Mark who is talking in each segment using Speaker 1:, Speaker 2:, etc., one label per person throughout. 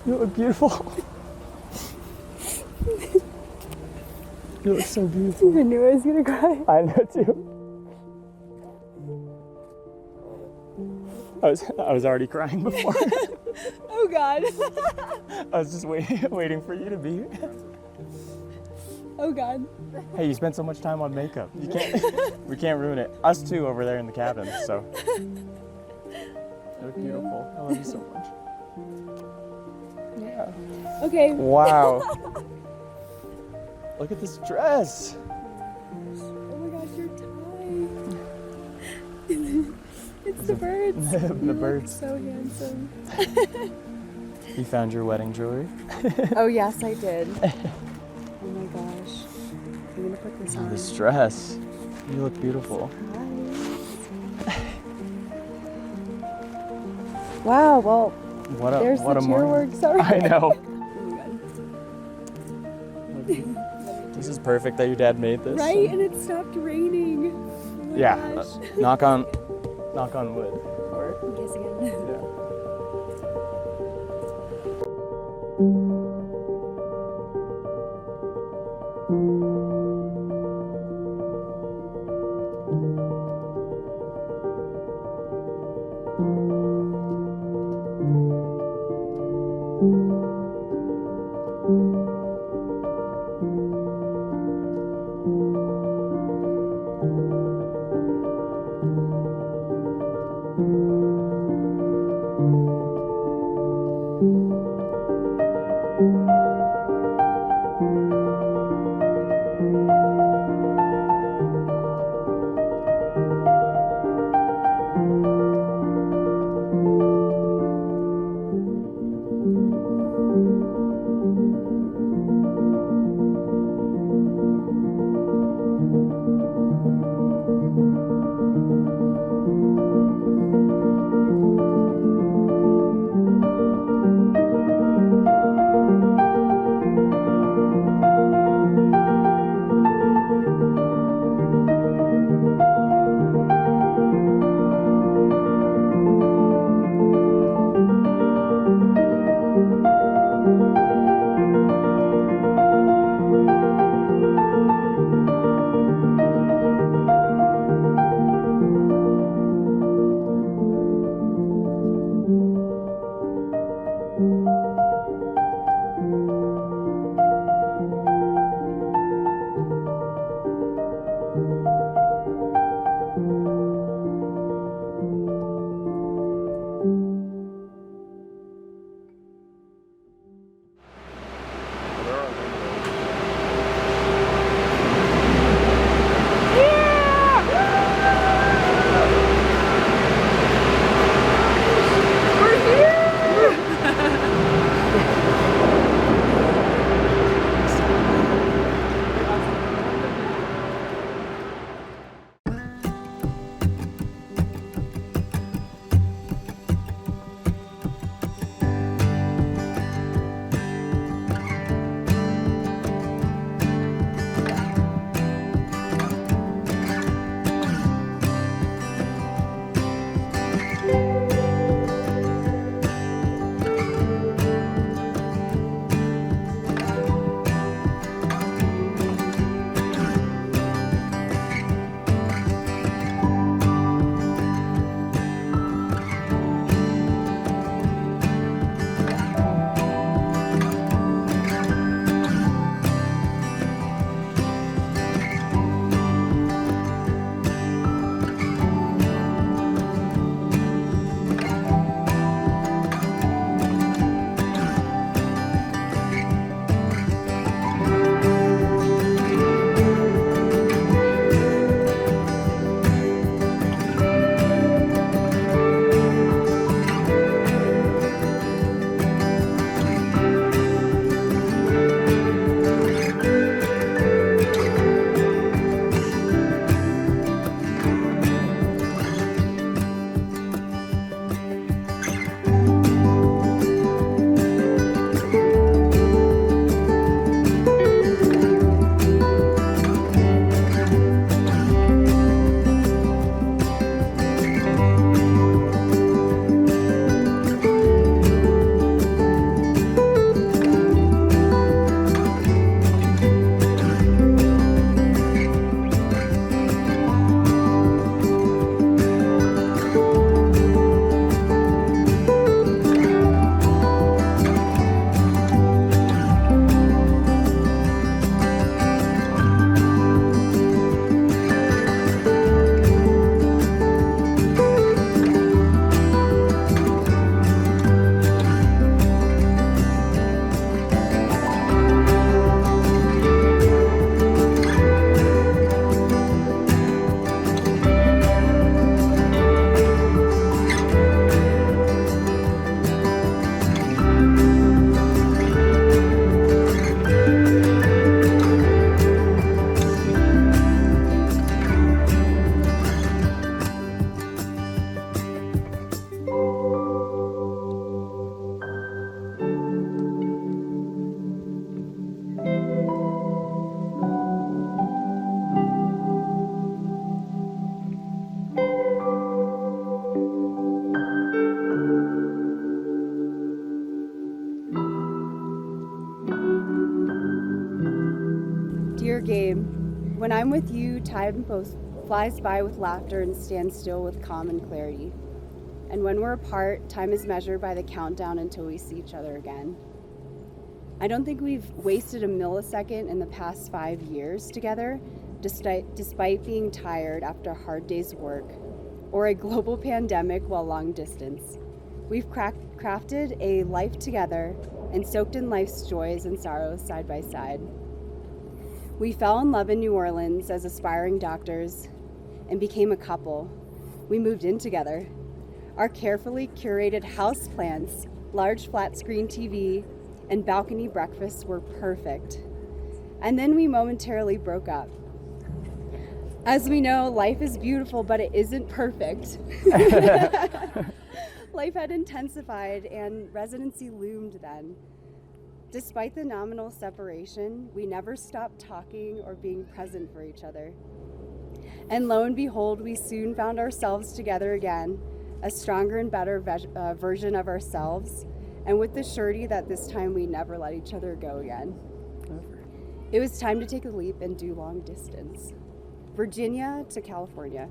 Speaker 1: You look beautiful. You look so beautiful.
Speaker 2: I knew I was gonna cry.
Speaker 1: I know too. I was already crying before.
Speaker 2: Oh God.
Speaker 1: I was just waiting for you to be here.
Speaker 2: Oh God.
Speaker 1: Hey, you spent so much time on makeup. We can't ruin it. Us too over there in the cabin, so. You look beautiful. I love you so much. Yeah.
Speaker 2: Okay.
Speaker 1: Wow. Look at this dress.
Speaker 2: Oh my gosh, you're tied. It's the birds.
Speaker 1: The
Speaker 2: You
Speaker 1: birds.
Speaker 2: look so handsome.
Speaker 1: You found your wedding jewelry?
Speaker 2: Oh yes, I did. Oh my gosh. I'm gonna put this on.
Speaker 1: This dress. You look beautiful.
Speaker 2: Wow, well, there's
Speaker 1: what
Speaker 2: the
Speaker 1: a
Speaker 2: cheer
Speaker 1: morning.
Speaker 2: work, sorry.
Speaker 1: I know.
Speaker 2: Oh my God.
Speaker 1: This is perfect that your dad made this.
Speaker 2: Right, and it stopped raining. Oh my
Speaker 1: Yeah.
Speaker 2: gosh.
Speaker 1: Knock on wood.
Speaker 2: Or kiss again.
Speaker 1: Yeah.
Speaker 2: Dear Gabe, when I'm with you, time both flies by with laughter and stands still with calm and clarity. And when we're apart, time is measured by the countdown until we see each other again. I don't think we've wasted a millisecond in the past 5 years together, despite being tired after a hard day's work, or a global pandemic while long distance. We've crafted a life together and soaked in life's joys and sorrows side by side. We fell in love in New Orleans as aspiring doctors and became a couple. We moved in together. Our carefully curated houseplants, large flat screen TV, and balcony breakfasts were perfect. And then we momentarily broke up. As we know, life is beautiful, but it isn't perfect. Life had intensified and residency loomed then. Despite the nominal separation, we never stopped talking or being present for each other. And lo and behold, we soon found ourselves together again, a stronger and better version of ourselves, and with the surety that this time we never let each other go again. It was time to take a leap and do long distance. Virginia to California.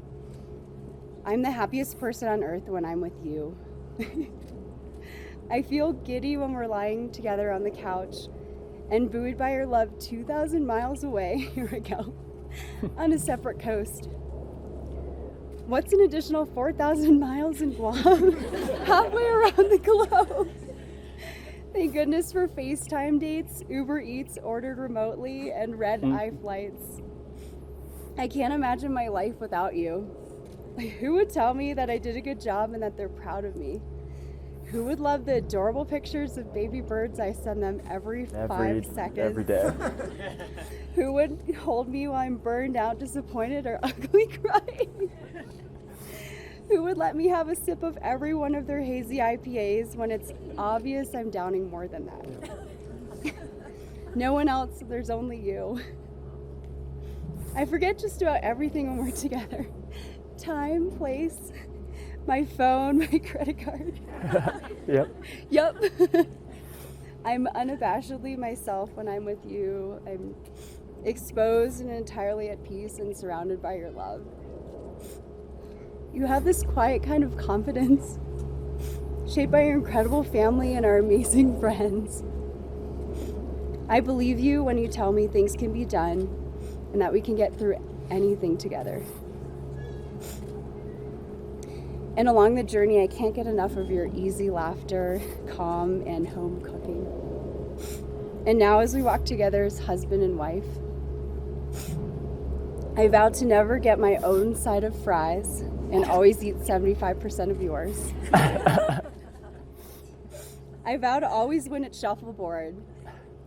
Speaker 2: I'm the happiest person on earth when I'm with you. I feel giddy when we're lying together on the couch and buoyed by your love 2,000 miles away, here we go, on a separate coast. What's an additional 4,000 miles in Guam? Halfway around the globe. Thank goodness for FaceTime dates, Uber Eats ordered remotely, and red-eye flights. I can't imagine my life without you. Who would tell me that I did a good job and that they're proud of me? Who would love the adorable pictures of baby birds I send them every 5 seconds?
Speaker 1: Every day.
Speaker 2: Who would hold me while I'm burned out, disappointed, or ugly crying? Who would let me have a sip of every one of their hazy IPAs when it's obvious I'm downing more than that? No one else, there's only you. I forget just about everything when we're together. Time, place, my phone, my credit card. Yep. I'm unabashedly myself when I'm with you. I'm exposed and entirely at peace and surrounded by your love. You have this quiet kind of confidence, shaped by your incredible family and our amazing friends. I believe you when you tell me things can be done and that we can get through anything together. And along the journey, I can't get enough of your easy laughter, calm, and home cooking. And now as we walk together as husband and wife, I vow to never get my own side of fries and always eat 75% of yours. I vow to always win at shuffleboard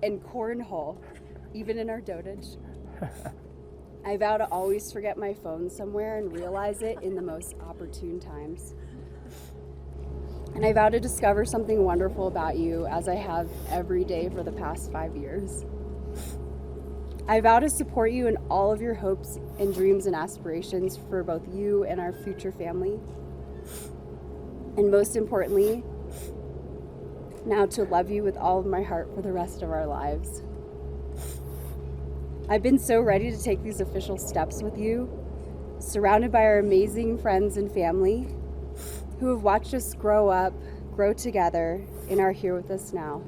Speaker 2: and cornhole, even in our dotage. I vow to always forget my phone somewhere and realize it in the most opportune times. And I vow to discover something wonderful about you as I have every day for the past 5 years. I vow to support you in all of your hopes and dreams and aspirations for both you and our future family. And most importantly, now to love you with all of my heart for the rest of our lives. I've been so ready to take these official steps with you, surrounded by our amazing friends and family who have watched us grow up, grow together, and are here with us now.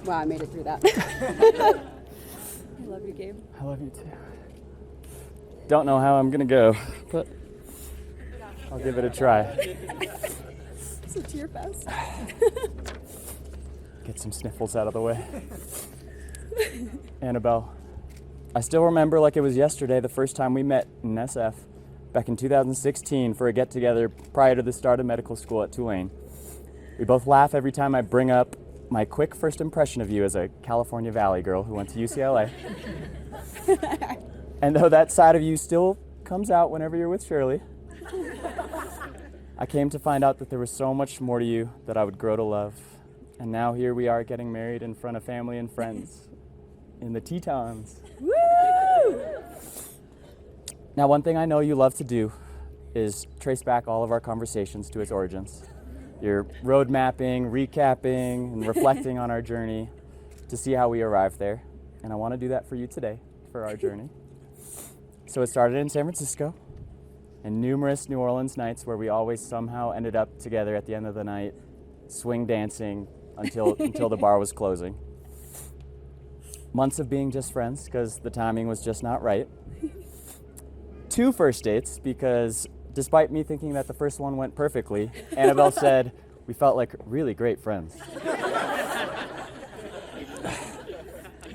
Speaker 2: Wow, I made it through that. I love you, Gabe.
Speaker 1: I love you too. Don't know how I'm gonna go, but I'll give it a try.
Speaker 2: So tear fest.
Speaker 1: Get some sniffles out of the way. Annabel, I still remember like it was yesterday the first time we met in SF back in 2016 for a get-together prior to the start of medical school at Tulane. We both laugh every time I bring up my quick first impression of you as a California Valley girl who went to UCLA. And though that side of you still comes out whenever you're with Shirley, I came to find out that there was so much more to you that I would grow to love. And now here we are getting married in front of family and friends in the Tetons.
Speaker 2: Woo!
Speaker 1: Now, one thing I know you love to do is trace back all of our conversations to its origins. You're road mapping, recapping, and reflecting on our journey to see how we arrived there. And I want to do that for you today. for our journey. So it started in San Francisco, and numerous New Orleans nights where we always somehow ended up together at the end of the night, swing dancing until the bar was closing. Months of being just friends because the timing was just not right. 2 first dates because despite me thinking that the first one went perfectly, Annabel said we felt like really great friends.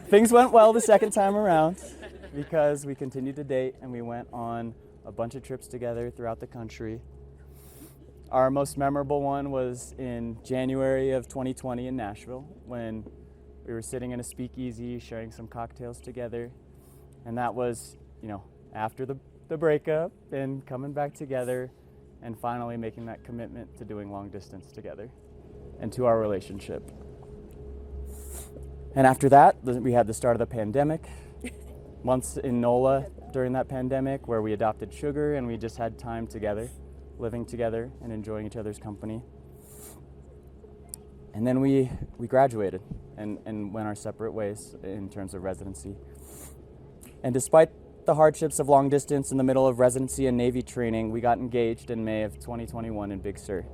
Speaker 1: Things went well the second time around because we continued to date and we went on a bunch of trips together throughout the country. Our most memorable one was in January of 2020 in Nashville when we were sitting in a speakeasy sharing some cocktails together. And that was, after the breakup and coming back together and finally making that commitment to doing long distance together and to our relationship. And after that, we had the start of the pandemic. Months in NOLA during that pandemic where we adopted Sugar and we just had time together, living together and enjoying each other's company. And then we graduated and went our separate ways in terms of residency. And despite the hardships of long distance in the middle of residency and Navy training, we got engaged in May of 2021 in Big Sur,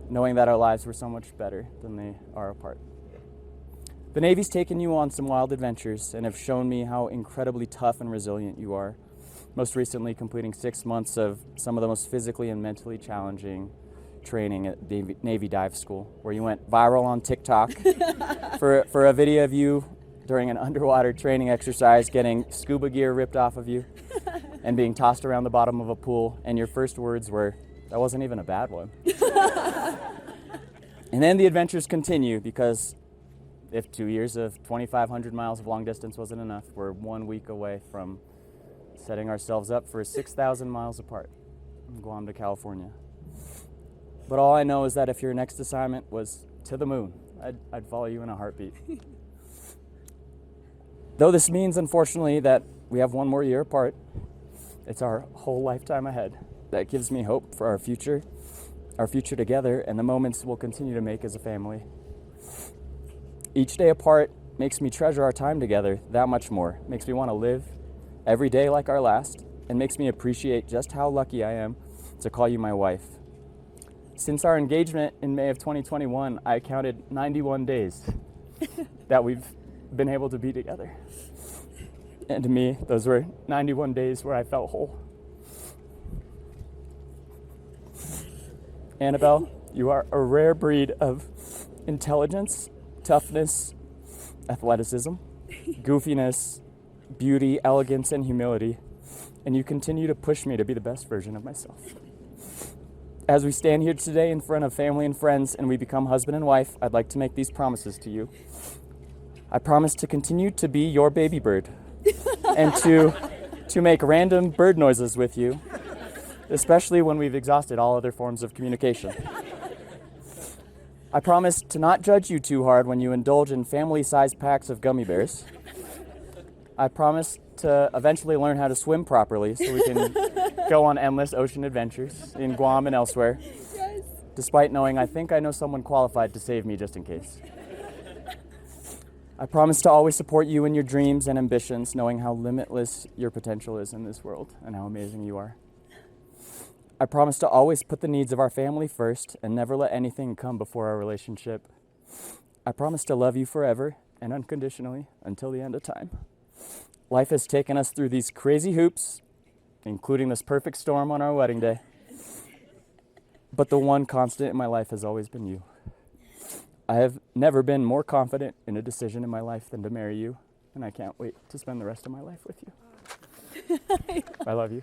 Speaker 1: knowing that our lives were so much better than they are apart. The Navy's taken you on some wild adventures and have shown me how incredibly tough and resilient you are, most recently completing 6 months of some of the most physically and mentally challenging training at Navy Dive School, where you went viral on TikTok for a video of you during an underwater training exercise getting scuba gear ripped off of you and being tossed around the bottom of a pool, and your first words were, "That wasn't even a bad one." And then the adventures continue because if 2 years of 2,500 miles of long distance wasn't enough, we're 1 week away from setting ourselves up for 6,000 miles apart from Guam to California. But all I know is that if your next assignment was to the moon, I'd follow you in a heartbeat. Though this means, unfortunately, that we have 1 more year apart, it's our whole lifetime ahead that gives me hope for our future together, and the moments we'll continue to make as a family. Each day apart makes me treasure our time together that much more, makes me want to live every day like our last, and makes me appreciate just how lucky I am to call you my wife. Since our engagement in May of 2021, I counted 91 days that we've been able to be together. And to me, those were 91 days where I felt whole. Annabel, you are a rare breed of intelligence, toughness, athleticism, goofiness, beauty, elegance, and humility, and you continue to push me to be the best version of myself. As we stand here today in front of family and friends and we become husband and wife, I'd like to make these promises to you. I promise to continue to be your baby bird and to make random bird noises with you, especially when we've exhausted all other forms of communication. I promise to not judge you too hard when you indulge in family-sized packs of gummy bears. I promise to eventually learn how to swim properly so we can go on endless ocean adventures in Guam and elsewhere, yes, despite knowing I think I know someone qualified to save me just in case. I promise to always support you in your dreams and ambitions, knowing how limitless your potential is in this world and how amazing you are. I promise to always put the needs of our family first and never let anything come before our relationship. I promise to love you forever and unconditionally until the end of time. Life has taken us through these crazy hoops, including this perfect storm on our wedding day. But the one constant in my life has always been you. I have never been more confident in a decision in my life than to marry you, and I can't wait to spend the rest of my life with you. I love you.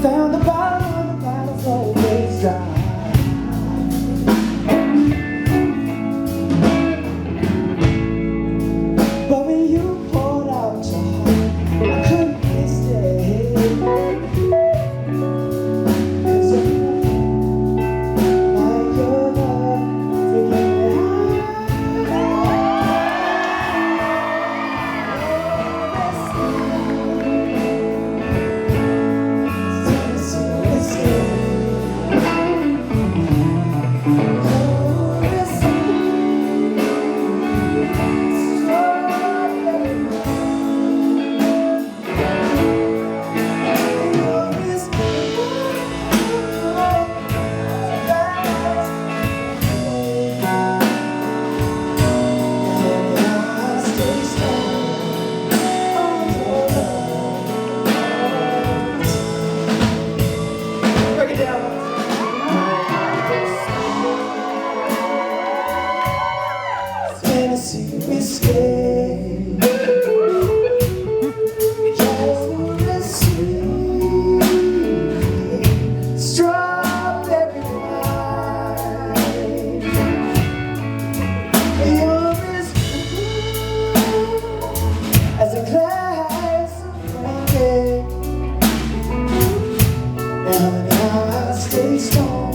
Speaker 3: Found the bottom, the bottle's always dry. But when you poured out your heart, I couldn't stay. 'Cause you're like your love, taking me fantasy escape. You're sweet, strawberry wine. You're as good as a glass of brandy. And honey, I stay strong.